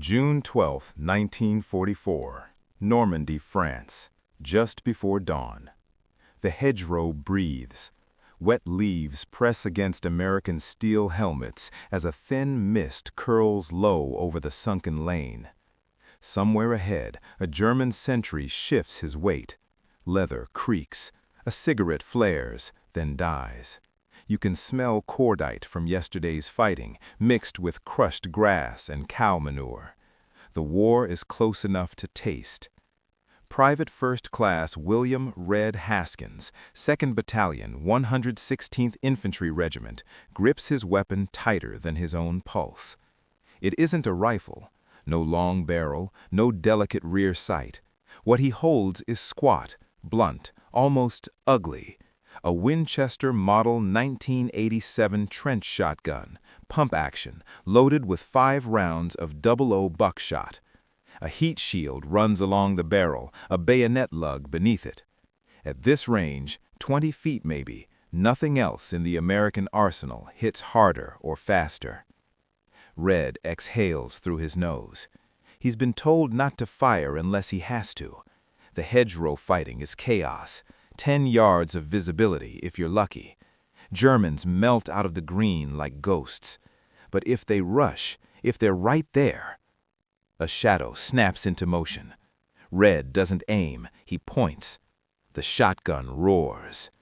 June 12, 1944, Normandy, France, just before dawn. The hedgerow breathes. Wet leaves press against American steel helmets as a thin mist curls low over the sunken lane. Somewhere ahead, a German sentry shifts his weight. Leather creaks. A cigarette flares, then dies. You can smell cordite from yesterday's fighting, mixed with crushed grass and cow manure. The war is close enough to taste. Private First Class William Red Haskins, 2nd Battalion, 116th Infantry Regiment, grips his weapon tighter than his own pulse. It isn't a rifle. No long barrel, no delicate rear sight. What he holds is squat, blunt, almost ugly. A Winchester Model 1987 trench shotgun, pump action, loaded with 5 rounds of 00 buckshot. A heat shield runs along the barrel, a bayonet lug beneath it. At this range, 20 feet maybe, nothing else in the American arsenal hits harder or faster. Red exhales through his nose. He's been told not to fire unless he has to. The hedgerow fighting is chaos. 10 yards of visibility if you're lucky. Germans melt out of the green like ghosts. But if they rush, if they're right there... A shadow snaps into motion. Red doesn't aim, he points. The shotgun roars.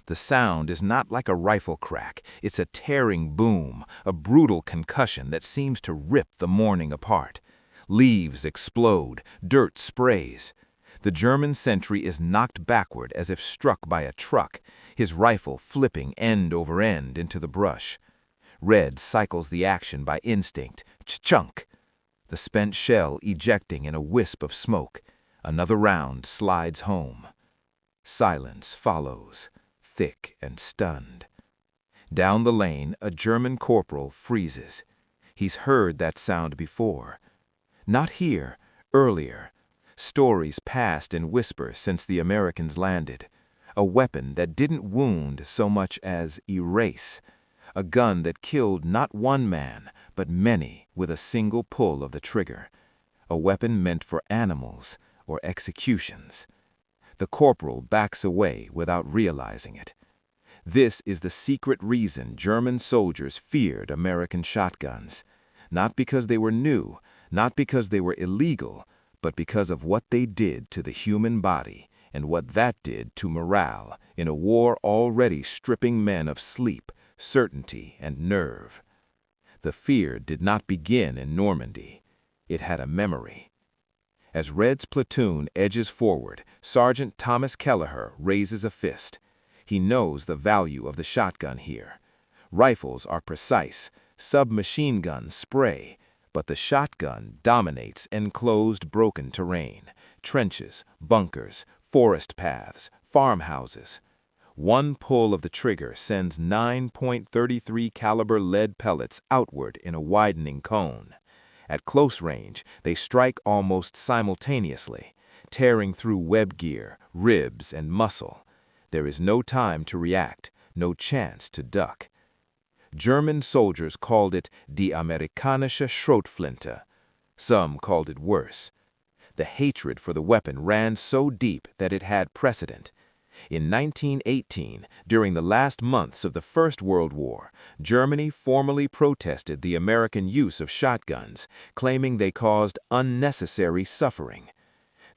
The sound is not like a rifle crack, it's a tearing boom, a brutal concussion that seems to rip the morning apart. Leaves explode, dirt sprays. The German sentry is knocked backward as if struck by a truck, his rifle flipping end over end into the brush. Red cycles the action by instinct. Ch-chunk! The spent shell ejecting in a wisp of smoke. Another round slides home. Silence follows, thick and stunned. Down the lane, a German corporal freezes. He's heard that sound before. Not here, earlier. Stories passed in whisper since the Americans landed. A weapon that didn't wound so much as erase. A gun that killed not one man, but many with a single pull of the trigger. A weapon meant for animals or executions. The corporal backs away without realizing it. This is the secret reason German soldiers feared American shotguns. Not because they were new, not because they were illegal, but because of what they did to the human body and what that did to morale in a war already stripping men of sleep, certainty, and nerve. The fear did not begin in Normandy. It had a memory. As Red's platoon edges forward, Sergeant Thomas Kelleher raises a fist. He knows the value of the shotgun here. Rifles are precise, submachine guns spray, but the shotgun dominates enclosed broken terrain, trenches, bunkers, forest paths, farmhouses. One pull of the trigger sends 9.33 caliber lead pellets outward in a widening cone. At close range, they strike almost simultaneously, tearing through web gear, ribs, and muscle. There is no time to react, no chance to duck. German soldiers called it die amerikanische Schrotflinte. Some called it worse. The hatred for the weapon ran so deep that it had precedent. In 1918, during the last months of the First World War, Germany formally protested the American use of shotguns, claiming they caused unnecessary suffering.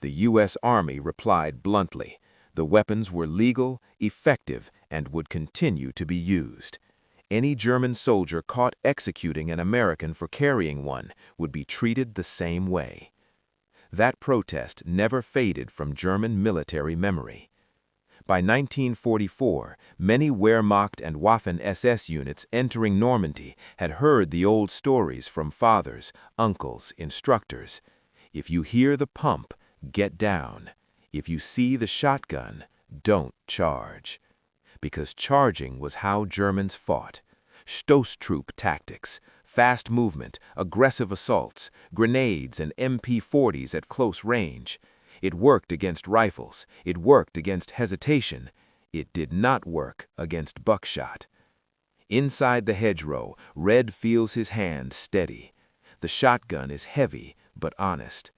The U.S. Army replied bluntly, the weapons were legal, effective, and would continue to be used. Any German soldier caught executing an American for carrying one would be treated the same way. That protest never faded from German military memory. By 1944, many Wehrmacht and Waffen-SS units entering Normandy had heard the old stories from fathers, uncles, instructors. If you hear the pump, get down. If you see the shotgun, don't charge. Because charging was how Germans fought. Stoßtrupp tactics, fast movement, aggressive assaults, grenades and MP40s at close range. It worked against rifles, it worked against hesitation. It did not work against buckshot. Inside the hedgerow, Red feels his hand steady. The shotgun is heavy, but honest.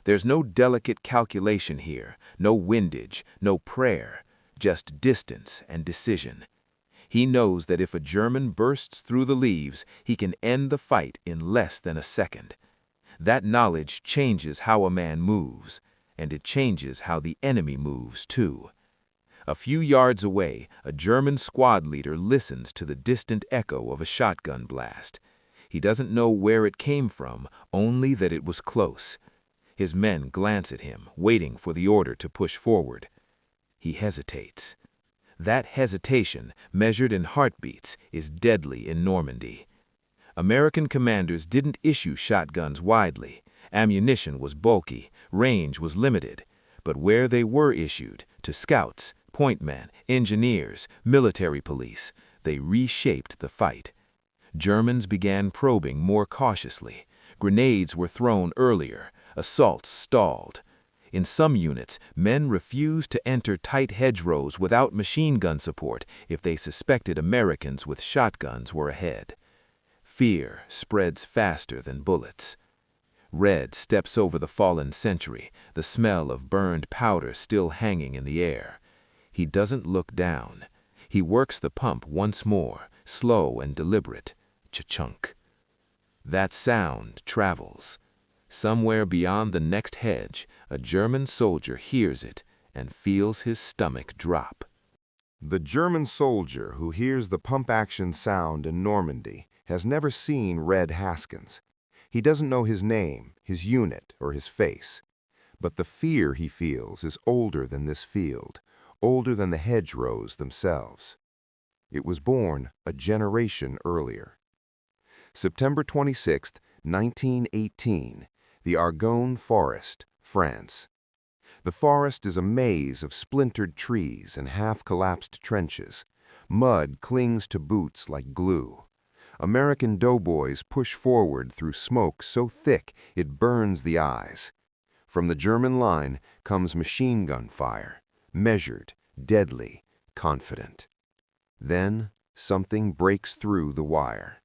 There's no delicate calculation here, no windage, no prayer, just distance and decision. He knows that if a German bursts through the leaves, he can end the fight in less than a second. That knowledge changes how a man moves, and it changes how the enemy moves too. A few yards away, a German squad leader listens to the distant echo of a shotgun blast. He doesn't know where it came from, only that it was close. His men glance at him, waiting for the order to push forward. He hesitates. That hesitation, measured in heartbeats, is deadly in Normandy. American commanders didn't issue shotguns widely. Ammunition was bulky, range was limited. But where they were issued, to scouts, pointmen, engineers, military police, they reshaped the fight. Germans began probing more cautiously. Grenades were thrown earlier. Assaults stalled. In some units, men refused to enter tight hedgerows without machine gun support if they suspected Americans with shotguns were ahead. Fear spreads faster than bullets. Red steps over the fallen sentry, the smell of burned powder still hanging in the air. He doesn't look down. He works the pump once more, slow and deliberate. Cha-chunk. That sound travels. Somewhere beyond the next hedge, a German soldier hears it and feels his stomach drop. The German soldier who hears the pump-action sound in Normandy has never seen Red Haskins. He doesn't know his name, his unit, or his face. But the fear he feels is older than this field, older than the hedgerows themselves. It was born a generation earlier. September 26, 1918, the Argonne Forest, France. The forest is a maze of splintered trees and half-collapsed trenches. Mud clings to boots like glue. American doughboys push forward through smoke so thick it burns the eyes. From the German line comes machine gun fire, measured, deadly, confident. Then something breaks through the wire.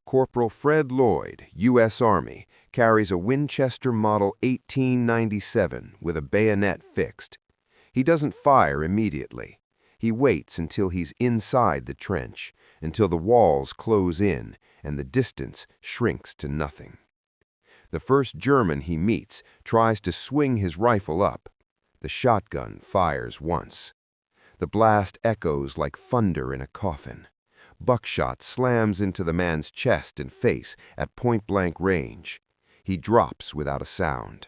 Corporal Fred Lloyd, U.S. Army, carries a Winchester Model 1897 with a bayonet fixed. He doesn't fire immediately. He waits until he's inside the trench, until the walls close in and the distance shrinks to nothing. The first German he meets tries to swing his rifle up. The shotgun fires once. The blast echoes like thunder in a coffin. Buckshot slams into the man's chest and face at point-blank range. He drops without a sound.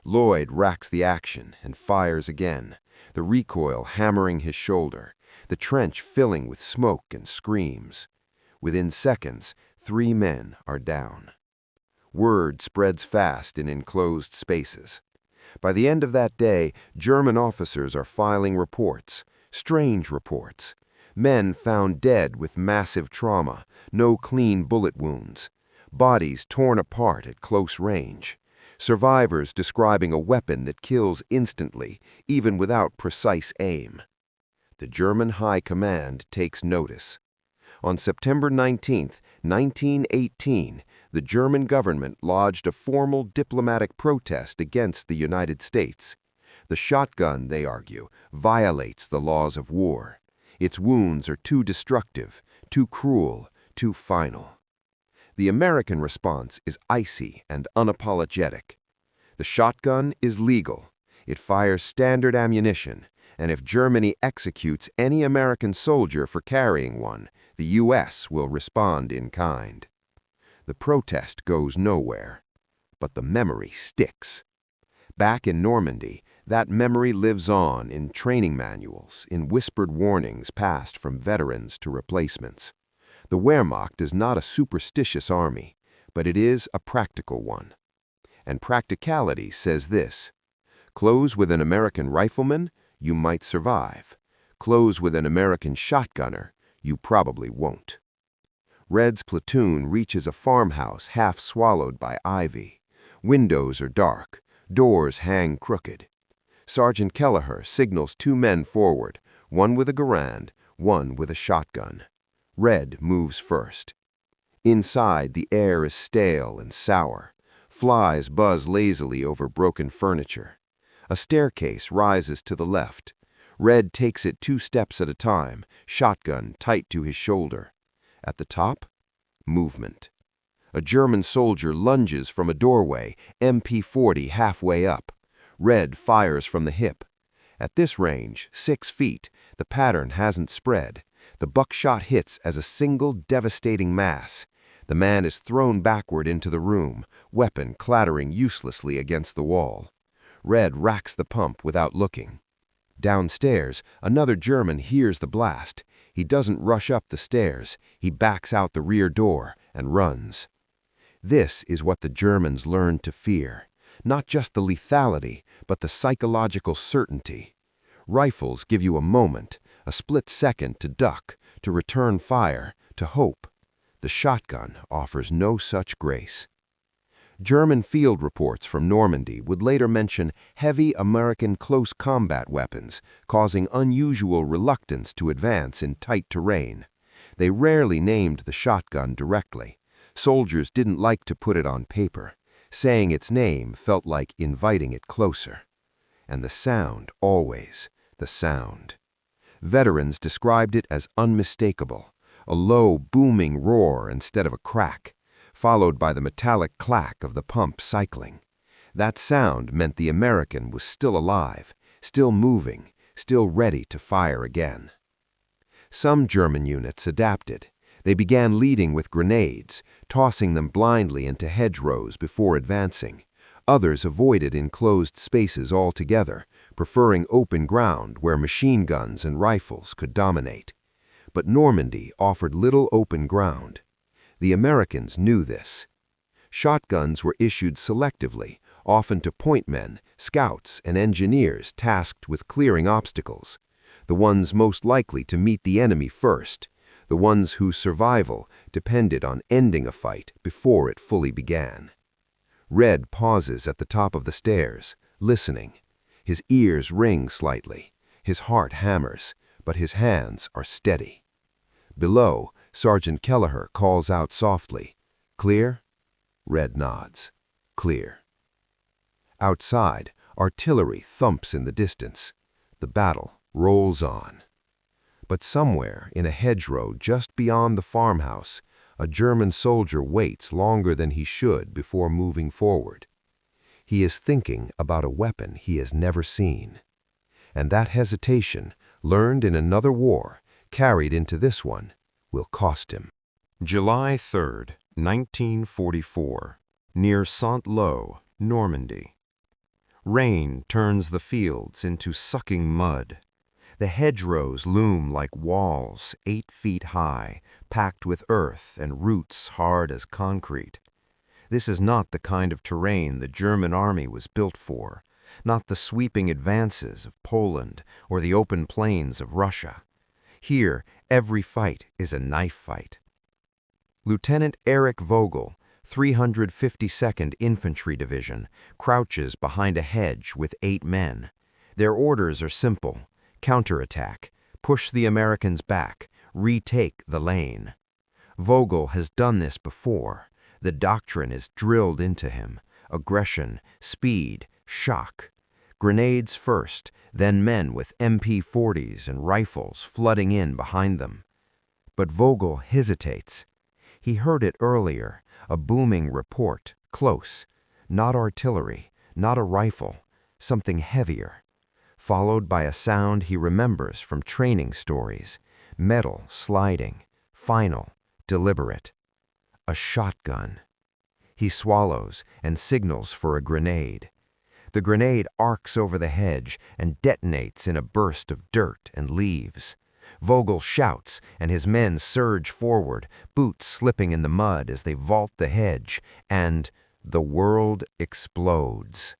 Lloyd racks the action and fires again, the recoil hammering his shoulder, the trench filling with smoke and screams. Within seconds, 3 men are down. Word spreads fast in enclosed spaces. By the end of that day, German officers are filing reports, strange reports. Men found dead with massive trauma, no clean bullet wounds. Bodies torn apart at close range. Survivors describing a weapon that kills instantly, even without precise aim. The German High Command takes notice. On September 19, 1918, the German government lodged a formal diplomatic protest against the United States. The shotgun, they argue, violates the laws of war. Its wounds are too destructive, too cruel, too final. The American response is icy and unapologetic. The shotgun is legal. It fires standard ammunition, and if Germany executes any American soldier for carrying one, the U.S. will respond in kind. The protest goes nowhere, but the memory sticks. Back in Normandy, that memory lives on in training manuals, in whispered warnings passed from veterans to replacements. The Wehrmacht is not a superstitious army, but it is a practical one. And practicality says this: close with an American rifleman, you might survive. Close with an American shotgunner, you probably won't. Red's platoon reaches a farmhouse half swallowed by ivy. Windows are dark, doors hang crooked. Sergeant Kelleher signals 2 men forward, one with a Garand, one with a shotgun. Red moves first. Inside, the air is stale and sour. Flies buzz lazily over broken furniture. A staircase rises to the left. Red takes it 2 steps at a time, shotgun tight to his shoulder. At the top, movement. A German soldier lunges from a doorway, MP40 halfway up. Red fires from the hip. At this range, 6 feet, the pattern hasn't spread. The buckshot hits as a single devastating mass. The man is thrown backward into the room, weapon clattering uselessly against the wall. Red racks the pump without looking. Downstairs, another German hears the blast. He doesn't rush up the stairs. He backs out the rear door and runs. This is what the Germans learned to fear. Not just the lethality, but the psychological certainty. Rifles give you a moment, a split second to duck, to return fire, to hope. The shotgun offers no such grace. German field reports from Normandy would later mention heavy American close combat weapons, causing unusual reluctance to advance in tight terrain. They rarely named the shotgun directly. Soldiers didn't like to put it on paper. Saying its name felt like inviting it closer. And the sound, always, the sound. Veterans described it as unmistakable, a low, booming roar instead of a crack, followed by the metallic clack of the pump cycling. That sound meant the American was still alive, still moving, still ready to fire again. Some German units adapted. They began leading with grenades, tossing them blindly into hedgerows before advancing. Others avoided enclosed spaces altogether, preferring open ground where machine guns and rifles could dominate. But Normandy offered little open ground. The Americans knew this. Shotguns were issued selectively, often to point men, scouts, and engineers tasked with clearing obstacles. The ones most likely to meet the enemy first. The ones whose survival depended on ending a fight before it fully began. Red pauses at the top of the stairs, listening. His ears ring slightly. His heart hammers, but his hands are steady. Below, Sergeant Kelleher calls out softly, "Clear?" Red nods. "Clear." Outside, artillery thumps in the distance. The battle rolls on. But somewhere in a hedgerow just beyond the farmhouse, a German soldier waits longer than he should before moving forward. He is thinking about a weapon he has never seen. And that hesitation, learned in another war, carried into this one, will cost him. July 3rd, 1944, near Saint-Lô, Normandy. Rain turns the fields into sucking mud. The hedgerows loom like walls 8 feet high, packed with earth and roots hard as concrete. This is not the kind of terrain the German army was built for, not the sweeping advances of Poland or the open plains of Russia. Here, every fight is a knife fight. Lieutenant Erich Vogel, 352nd Infantry Division, crouches behind a hedge with 8 men. Their orders are simple. Counterattack, push the Americans back, retake the lane. Vogel has done this before. The doctrine is drilled into him. Aggression, speed, shock. Grenades first, then men with MP40s and rifles flooding in behind them. But Vogel hesitates. He heard it earlier, a booming report, close. Not artillery, not a rifle, something heavier. Followed by a sound he remembers from training stories, metal sliding, final, deliberate. A shotgun. He swallows and signals for a grenade. The grenade arcs over the hedge and detonates in a burst of dirt and leaves. Vogel shouts, and his men surge forward, boots slipping in the mud as they vault the hedge, and the world explodes.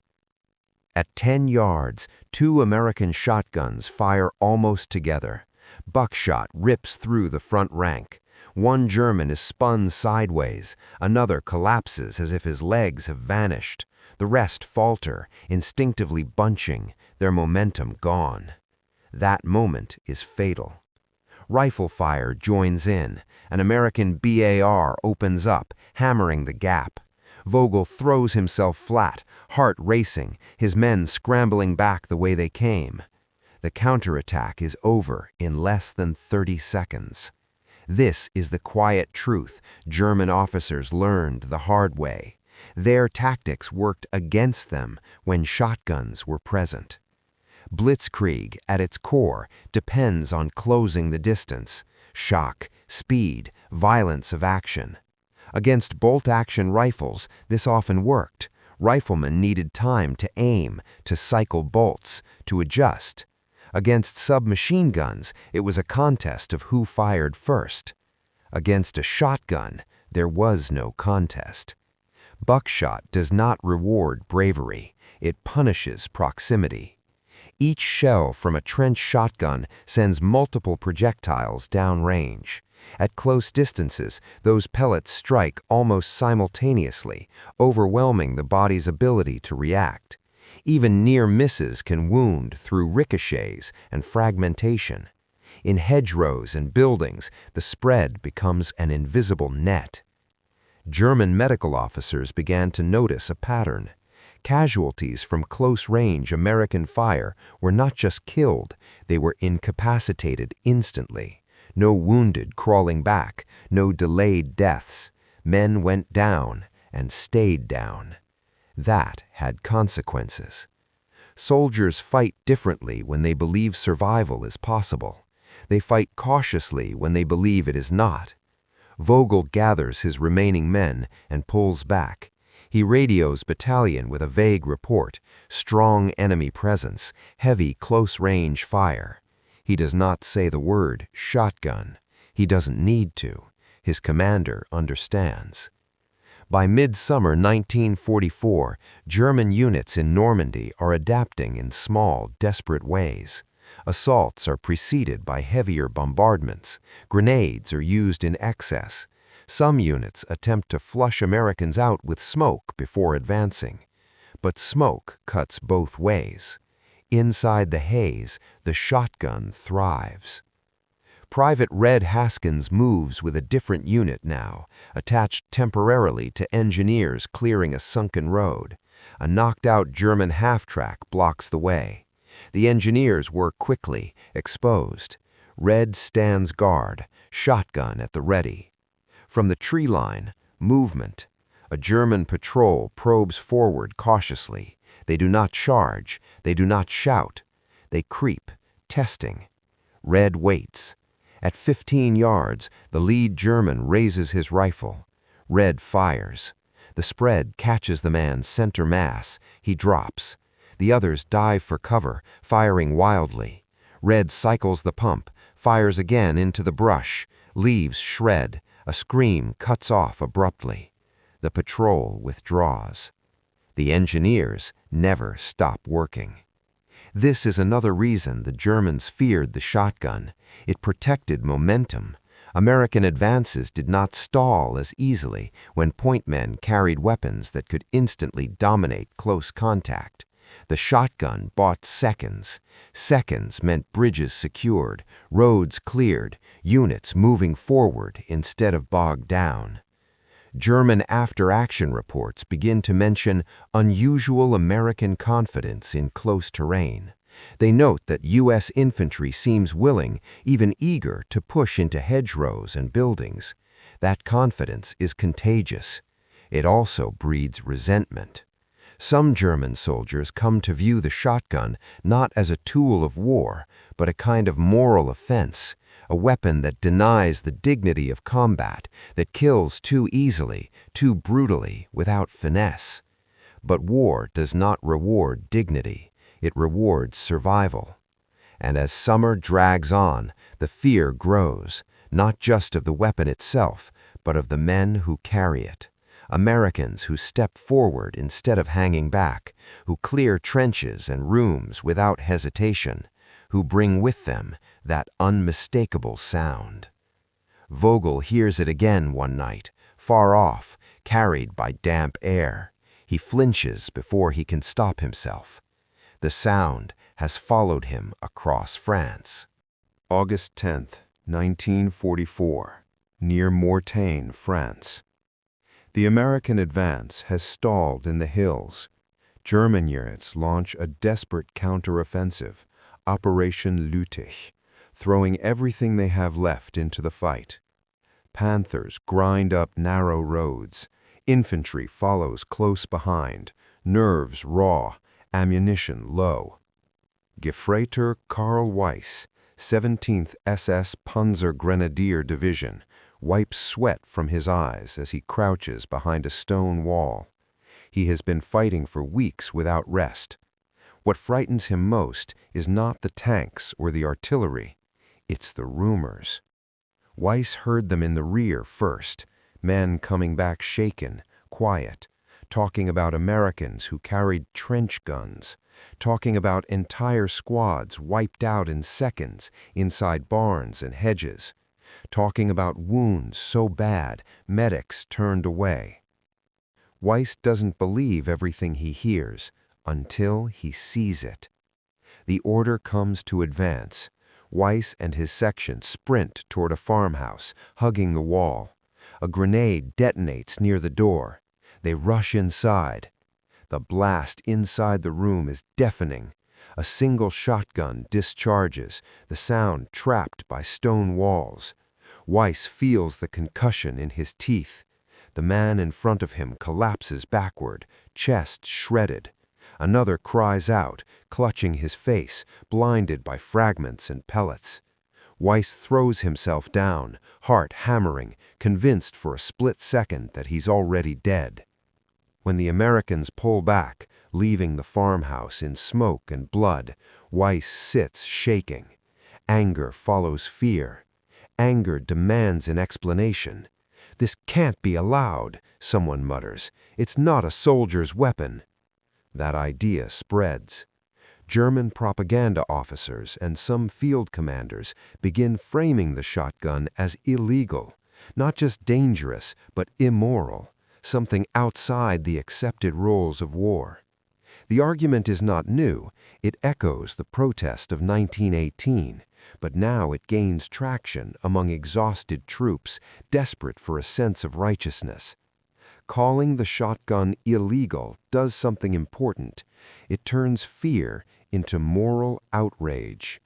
At 10 yards, 2 American shotguns fire almost together. Buckshot rips through the front rank. One German is spun sideways. Another collapses as if his legs have vanished. The rest falter, instinctively bunching, their momentum gone. That moment is fatal. Rifle fire joins in. An American BAR opens up, hammering the gap. Vogel throws himself flat, heart racing, his men scrambling back the way they came. The counterattack is over in less than 30 seconds. This is the quiet truth German officers learned the hard way. Their tactics worked against them when shotguns were present. Blitzkrieg, at its core, depends on closing the distance. Shock, speed, violence of action. Against bolt-action rifles, this often worked. Riflemen needed time to aim, to cycle bolts, to adjust. Against submachine guns, it was a contest of who fired first. Against a shotgun, there was no contest. Buckshot does not reward bravery, it punishes proximity. Each shell from a trench shotgun sends multiple projectiles downrange. At close distances, those pellets strike almost simultaneously, overwhelming the body's ability to react. Even near misses can wound through ricochets and fragmentation. In hedgerows and buildings, the spread becomes an invisible net. German medical officers began to notice a pattern. Casualties from close-range American fire were not just killed, they were incapacitated instantly. No wounded crawling back, no delayed deaths. Men went down and stayed down. That had consequences. Soldiers fight differently when they believe survival is possible. They fight cautiously when they believe it is not. Vogel gathers his remaining men and pulls back. He radios battalion with a vague report, strong enemy presence, heavy close-range fire. He does not say the word shotgun. He doesn't need to. His commander understands. By midsummer 1944, German units in Normandy are adapting in small, desperate ways. Assaults are preceded by heavier bombardments. Grenades are used in excess. Some units attempt to flush Americans out with smoke before advancing. But smoke cuts both ways. Inside the haze, the shotgun thrives. Private Red Haskins moves with a different unit now, attached temporarily to engineers clearing a sunken road. A knocked-out German half-track blocks the way. The engineers work quickly, exposed. Red stands guard, shotgun at the ready. From the tree line, movement. A German patrol probes forward cautiously. They do not charge. They do not shout. They creep, testing. Red waits. At 15 yards, the lead German raises his rifle. Red fires. The spread catches the man's center mass. He drops. The others dive for cover, firing wildly. Red cycles the pump, fires again into the brush. Leaves shred. A scream cuts off abruptly. The patrol withdraws. The engineers never stop working. This is another reason the Germans feared the shotgun. It protected momentum. American advances did not stall as easily when point men carried weapons that could instantly dominate close contact. The shotgun bought seconds. Seconds meant bridges secured, roads cleared, units moving forward instead of bogged down. German after-action reports begin to mention unusual American confidence in close terrain. They note that U.S. infantry seems willing, even eager, to push into hedgerows and buildings. That confidence is contagious. It also breeds resentment. Some German soldiers come to view the shotgun not as a tool of war, but a kind of moral offense, a weapon that denies the dignity of combat, that kills too easily, too brutally, without finesse. But war does not reward dignity. It rewards survival. And as summer drags on, the fear grows, not just of the weapon itself, but of the men who carry it. Americans who step forward instead of hanging back, who clear trenches and rooms without hesitation, who bring with them that unmistakable sound. Vogel hears it again one night, far off, carried by damp air. He flinches before he can stop himself. The sound has followed him across France. August 10th, 1944, near Mortagne, France. The American advance has stalled in the hills. German units launch a desperate counteroffensive, Operation Lüttich, throwing everything they have left into the fight. Panthers grind up narrow roads. Infantry follows close behind, nerves raw, ammunition low. Gefreiter Karl Weiss, 17th SS Panzer Grenadier Division, wipes sweat from his eyes as he crouches behind a stone wall. He has been fighting for weeks without rest. What frightens him most is not the tanks or the artillery, it's the rumors. Weiss heard them in the rear first, men coming back shaken, quiet, talking about Americans who carried trench guns, talking about entire squads wiped out in seconds inside barns and hedges, talking about wounds so bad medics turned away. Weiss doesn't believe everything he hears until he sees it. The order comes to advance. Weiss and his section sprint toward a farmhouse, hugging the wall. A grenade detonates near the door. They rush inside. The blast inside the room is deafening. A single shotgun discharges, the sound trapped by stone walls. Weiss feels the concussion in his teeth. The man in front of him collapses backward, chest shredded. Another cries out, clutching his face, blinded by fragments and pellets. Weiss throws himself down, heart hammering, convinced for a split second that he's already dead. When the Americans pull back, leaving the farmhouse in smoke and blood, Weiss sits shaking. Anger follows fear. Anger demands an explanation. "This can't be allowed," someone mutters. "It's not a soldier's weapon." That idea spreads. German propaganda officers and some field commanders begin framing the shotgun as illegal, not just dangerous, but immoral, something outside the accepted roles of war. The argument is not new. It echoes the protest of 1918, but now it gains traction among exhausted troops desperate for a sense of righteousness. Calling the shotgun illegal does something important. It turns fear into moral outrage.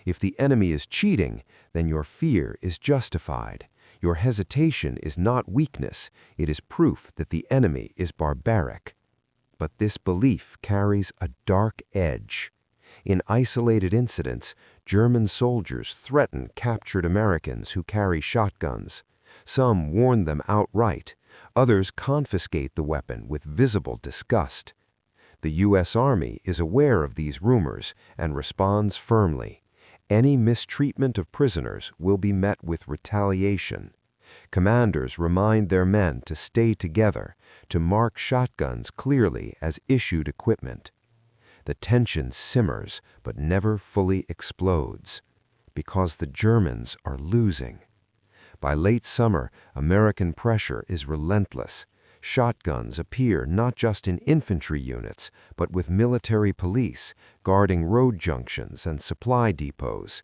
If the enemy is cheating, then your fear is justified. Your hesitation is not weakness, it is proof that the enemy is barbaric. But this belief carries a dark edge. In isolated incidents, German soldiers threaten captured Americans who carry shotguns. Some warn them outright. Others confiscate the weapon with visible disgust. The U.S. Army is aware of these rumors and responds firmly. Any mistreatment of prisoners will be met with retaliation. Commanders remind their men to stay together, to mark shotguns clearly as issued equipment. The tension simmers but never fully explodes, because the Germans are losing. By late summer, American pressure is relentless. Shotguns appear not just in infantry units, but with military police, guarding road junctions and supply depots.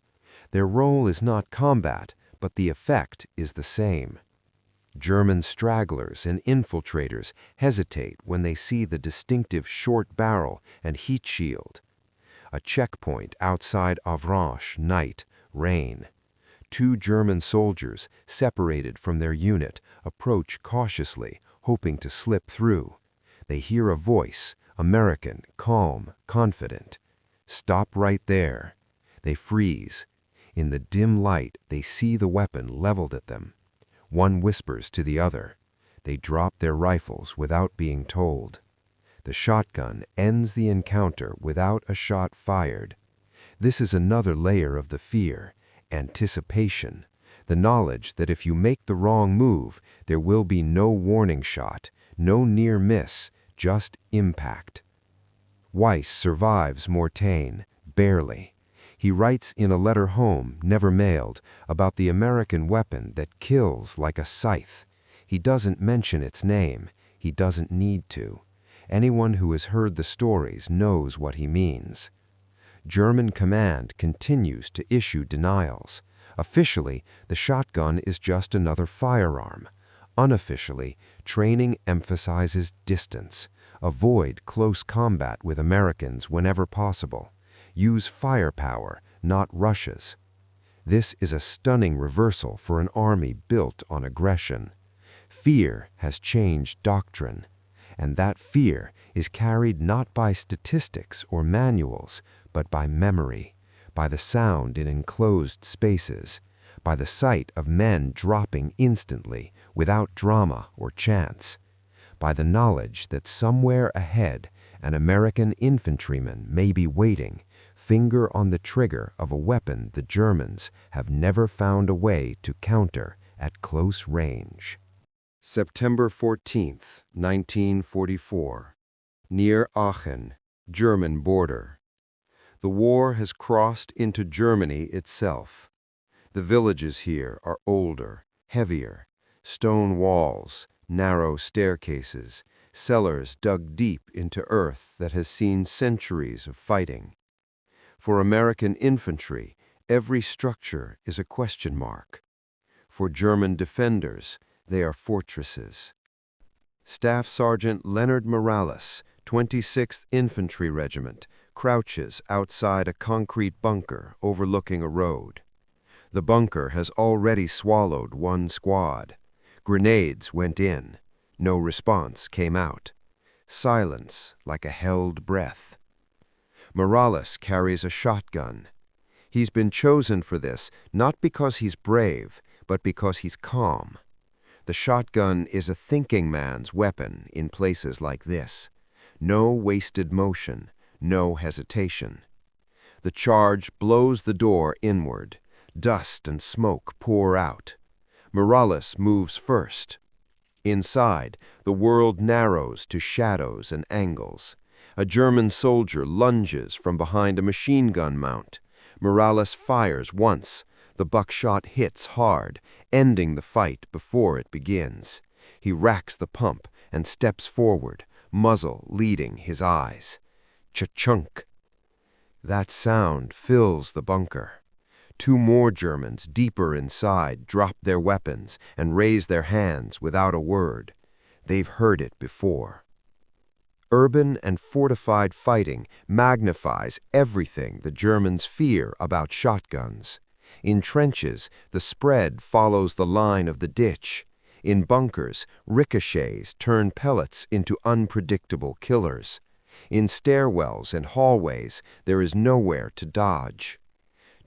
Their role is not combat, but the effect is the same. German stragglers and infiltrators hesitate when they see the distinctive short barrel and heat shield. A checkpoint outside Avranches, night, rain. 2 German soldiers, separated from their unit, approach cautiously, hoping to slip through. They hear a voice, American, calm, confident. "Stop right there." They freeze. In the dim light, they see the weapon leveled at them. One whispers to the other. They drop their rifles without being told. The shotgun ends the encounter without a shot fired. This is another layer of the fear. Anticipation, the knowledge that if you make the wrong move, there will be no warning shot, no near miss, just impact. Weiss survives Mortagne, barely. He writes in a letter home, never mailed, about the American weapon that kills like a scythe. He doesn't mention its name. He doesn't need to. Anyone who has heard the stories knows what he means. German command continues to issue denials. Officially, the shotgun is just another firearm. Unofficially, training emphasizes distance. Avoid close combat with Americans whenever possible. Use firepower, not rushes. This is a stunning reversal for an army built on aggression. Fear has changed doctrine, and that fear is carried not by statistics or manuals, but by memory, by the sound in enclosed spaces, by the sight of men dropping instantly without drama or chance, by the knowledge that somewhere ahead an American infantryman may be waiting, finger on the trigger of a weapon the Germans have never found a way to counter at close range. September 14, 1944. Near Aachen, German border. The war has crossed into Germany itself. The villages here are older, heavier, stone walls, narrow staircases, cellars dug deep into earth that has seen centuries of fighting. For American infantry, every structure is a question mark. For German defenders, they are fortresses. Staff Sergeant Leonard Morales, 26th Infantry Regiment, crouches outside a concrete bunker overlooking a road. The bunker has already swallowed one squad. Grenades went in. No response came out. Silence like a held breath. Morales carries a shotgun. He's been chosen for this not because he's brave, but because he's calm. The shotgun is a thinking man's weapon in places like this. No wasted motion, no hesitation. The charge blows the door inward. Dust and smoke pour out. Morales moves first. Inside, the world narrows to shadows and angles. A German soldier lunges from behind a machine gun mount. Morales fires once. The buckshot hits hard, ending the fight before it begins. He racks the pump and steps forward, muzzle leading his eyes. Cha-chunk! That sound fills the bunker. Two more Germans, deeper inside, drop their weapons and raise their hands without a word. They've heard it before. Urban and fortified fighting magnifies everything the Germans fear about shotguns. In trenches, the spread follows the line of the ditch. In bunkers, ricochets turn pellets into unpredictable killers. In stairwells and hallways, there is nowhere to dodge.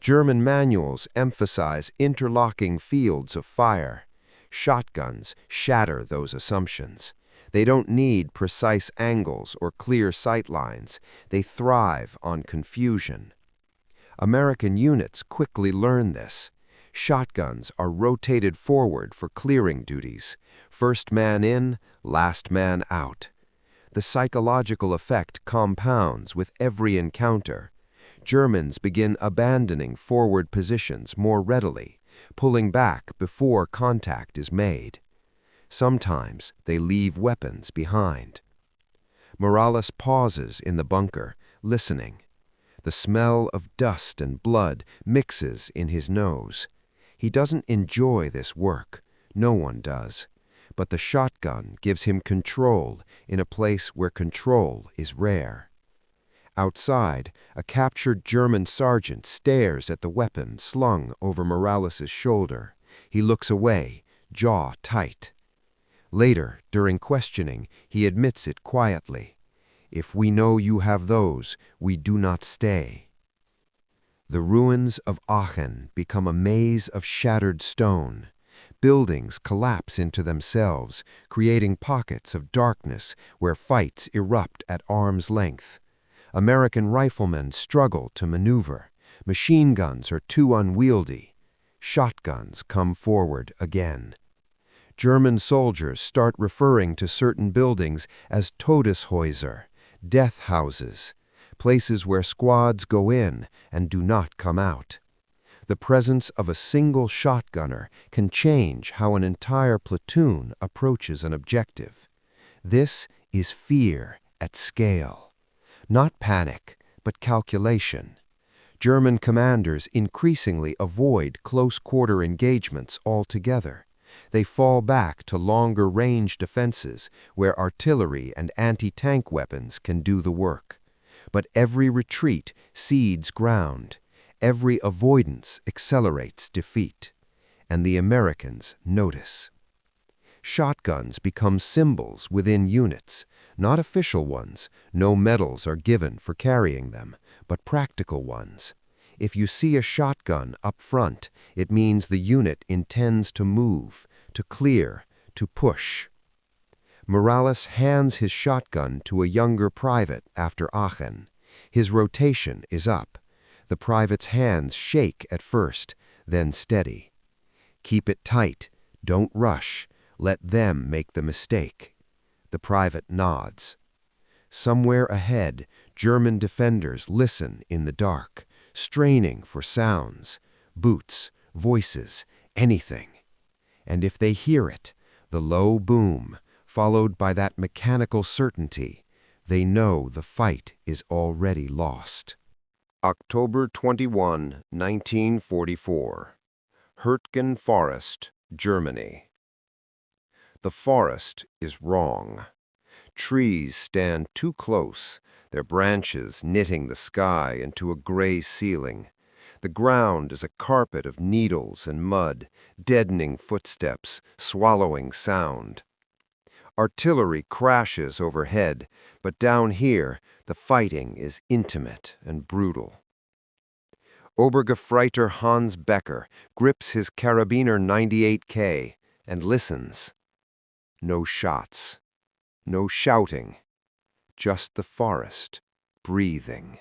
German manuals emphasize interlocking fields of fire. Shotguns shatter those assumptions. They don't need precise angles or clear sight lines. They thrive on confusion. American units quickly learn this. Shotguns are rotated forward for clearing duties. First man in, last man out. The psychological effect compounds with every encounter. Germans begin abandoning forward positions more readily, pulling back before contact is made. Sometimes they leave weapons behind. Morales pauses in the bunker, listening. The smell of dust and blood mixes in his nose. He doesn't enjoy this work. No one does. But the shotgun gives him control in a place where control is rare. Outside, a captured German sergeant stares at the weapon slung over Morales' shoulder. He looks away, jaw tight. Later, during questioning, he admits it quietly. If we know you have those, we do not stay. The ruins of Aachen become a maze of shattered stone. Buildings collapse into themselves, creating pockets of darkness where fights erupt at arm's length. American riflemen struggle to maneuver. Machine guns are too unwieldy. Shotguns come forward again. German soldiers start referring to certain buildings as Todeshäuser, death houses, places where squads go in and do not come out. The presence of a single shotgunner can change how an entire platoon approaches an objective. This is fear at scale. Not panic, but calculation. German commanders increasingly avoid close-quarter engagements altogether. They fall back to longer-range defenses where artillery and anti-tank weapons can do the work. But every retreat cedes ground. Every avoidance accelerates defeat. And the Americans notice. Shotguns become symbols within units, not official ones. No medals are given for carrying them, but practical ones. If you see a shotgun up front, it means the unit intends to move, to clear, to push. Morales hands his shotgun to a younger private after Aachen. His rotation is up. The private's hands shake at first, then steady. Keep it tight. Don't rush. Let them make the mistake. The private nods. Somewhere ahead, German defenders listen in the dark, straining for sounds, boots, voices, anything. And if they hear it, the low boom, followed by that mechanical certainty, they know the fight is already lost. October 21, 1944. Hürtgen Forest, Germany. The forest is wrong. Trees stand too close, their branches knitting the sky into a gray ceiling. The ground is a carpet of needles and mud, deadening footsteps, swallowing sound. Artillery crashes overhead, but down here the fighting is intimate and brutal. Obergefreiter Hans Becker grips his Karabiner 98K and listens. No shots, no shouting, just the forest, breathing.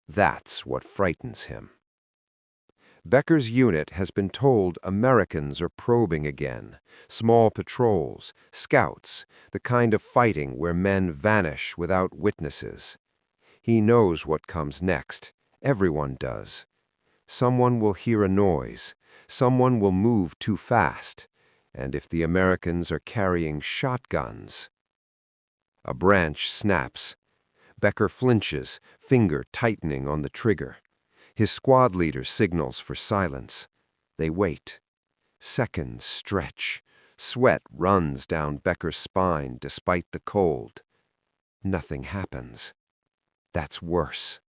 That's what frightens him. Becker's unit has been told Americans are probing again, small patrols, scouts, the kind of fighting where men vanish without witnesses. He knows what comes next. Everyone does. Someone will hear a noise. Someone will move too fast. And if the Americans are carrying shotguns... A branch snaps. Becker flinches, finger tightening on the trigger. His squad leader signals for silence. They wait. Seconds stretch. Sweat runs down Becker's spine despite the cold. Nothing happens. That's worse.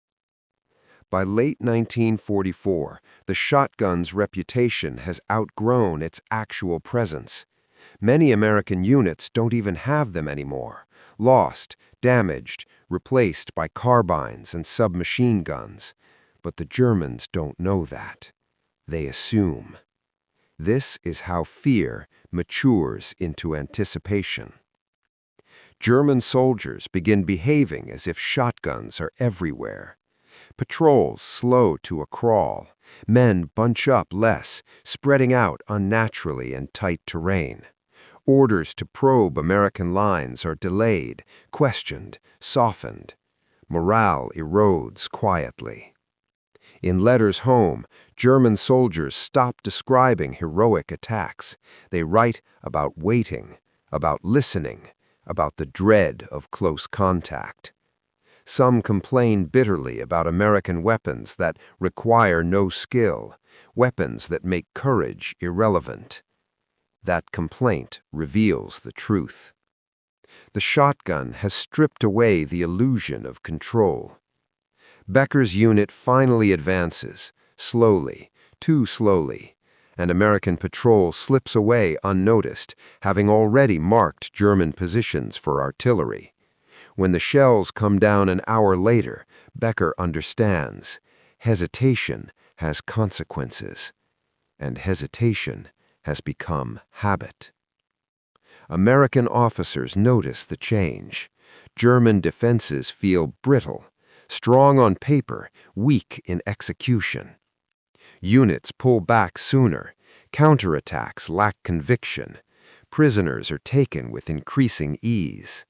By late 1944, the shotgun's reputation has outgrown its actual presence. Many American units don't even have them anymore. Lost, damaged, replaced by carbines and submachine guns. But the Germans don't know that. They assume. This is how fear matures into anticipation. German soldiers begin behaving as if shotguns are everywhere. Patrols slow to a crawl. Men bunch up less, spreading out unnaturally in tight terrain. Orders to probe American lines are delayed, questioned, softened. Morale erodes quietly. In letters home, German soldiers stop describing heroic attacks. They write about waiting, about listening, about the dread of close contact. Some complain bitterly about American weapons that require no skill, weapons that make courage irrelevant. That complaint reveals the truth. The shotgun has stripped away the illusion of control. Becker's unit finally advances, slowly, too slowly. An American patrol slips away unnoticed, having already marked German positions for artillery. When the shells come down an hour later, Becker understands. Hesitation has consequences, and hesitation has become habit. American officers notice the change. German defenses feel brittle, strong on paper, weak in execution. Units pull back sooner. Counterattacks lack conviction. Prisoners are taken with increasing ease.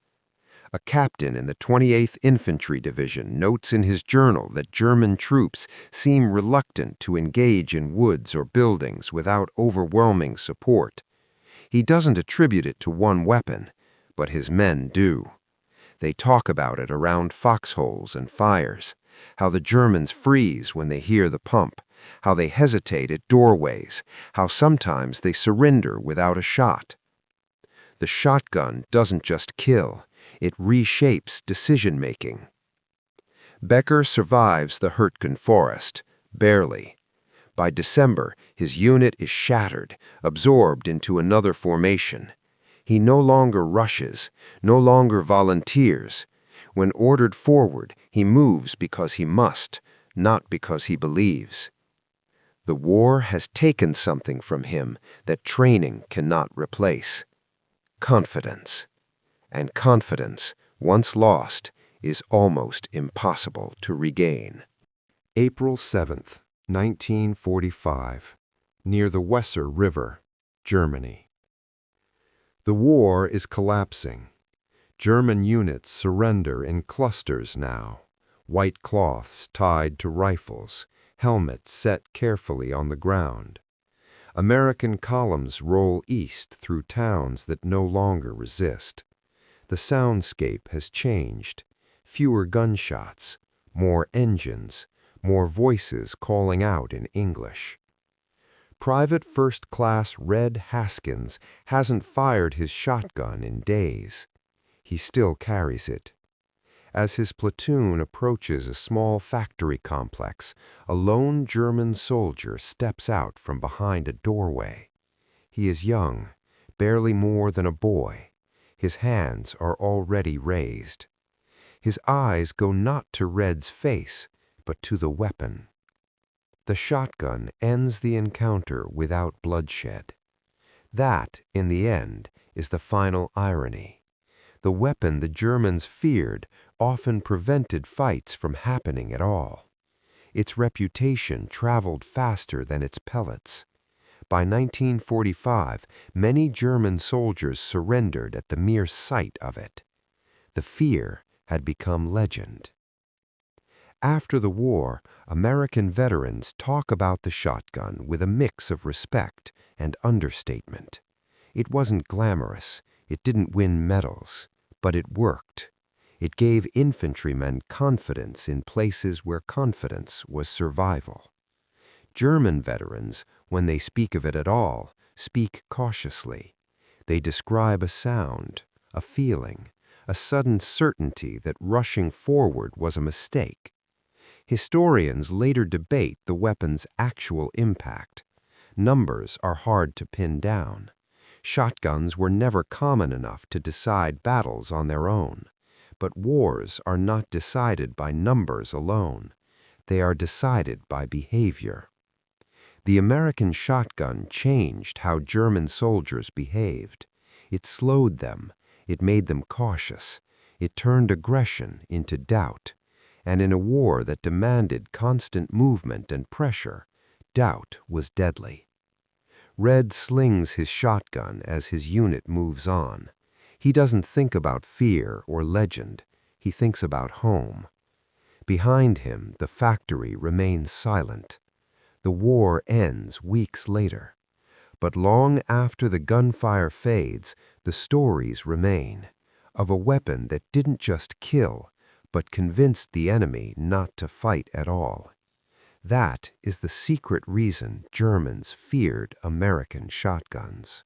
A captain in the 28th Infantry Division notes in his journal that German troops seem reluctant to engage in woods or buildings without overwhelming support. He doesn't attribute it to one weapon, but his men do. They talk about it around foxholes and fires. how the Germans freeze when they hear the pump, how they hesitate at doorways, how sometimes they surrender without a shot. The shotgun doesn't just kill, it reshapes decision-making. Becker survives the Hurtgen forest, barely. By December, his unit is shattered, absorbed into another formation. He no longer rushes, no longer volunteers. When ordered forward, he moves because he must, not because he believes. The war has taken something from him that training cannot replace. Confidence. And confidence, once lost, is almost impossible to regain. April 7th, 1945, near the Weser River, Germany. The war is collapsing. German units surrender in clusters now, white cloths tied to rifles, helmets set carefully on the ground. American columns roll east through towns that no longer resist. The soundscape has changed. Fewer gunshots, more engines, more voices calling out in English. Private First Class Red Haskins hasn't fired his shotgun in days. He still carries it. As his platoon approaches a small factory complex, a lone German soldier steps out from behind a doorway. He is young, barely more than a boy. His hands are already raised. His eyes go not to Red's face, but to the weapon. The shotgun ends the encounter without bloodshed. That, in the end, is the final irony. The weapon the Germans feared often prevented fights from happening at all. Its reputation traveled faster than its pellets. By 1945, many German soldiers surrendered at the mere sight of it. The fear had become legend. After the war, American veterans talk about the shotgun with a mix of respect and understatement. It wasn't glamorous, it didn't win medals, but it worked. It gave infantrymen confidence in places where confidence was survival. German veterans, when they speak of it at all, speak cautiously. They describe a sound, a feeling, a sudden certainty that rushing forward was a mistake. Historians later debate the weapon's actual impact. Numbers are hard to pin down. Shotguns were never common enough to decide battles on their own. But wars are not decided by numbers alone. They are decided by behavior. The American shotgun changed how German soldiers behaved. It slowed them. It made them cautious. It turned aggression into doubt. And in a war that demanded constant movement and pressure, doubt was deadly. Red slings his shotgun as his unit moves on. He doesn't think about fear or legend. He thinks about home. Behind him, the factory remains silent. The war ends weeks later. But long after the gunfire fades, the stories remain of a weapon that didn't just kill, but convinced the enemy not to fight at all. That is the secret reason Germans feared American shotguns.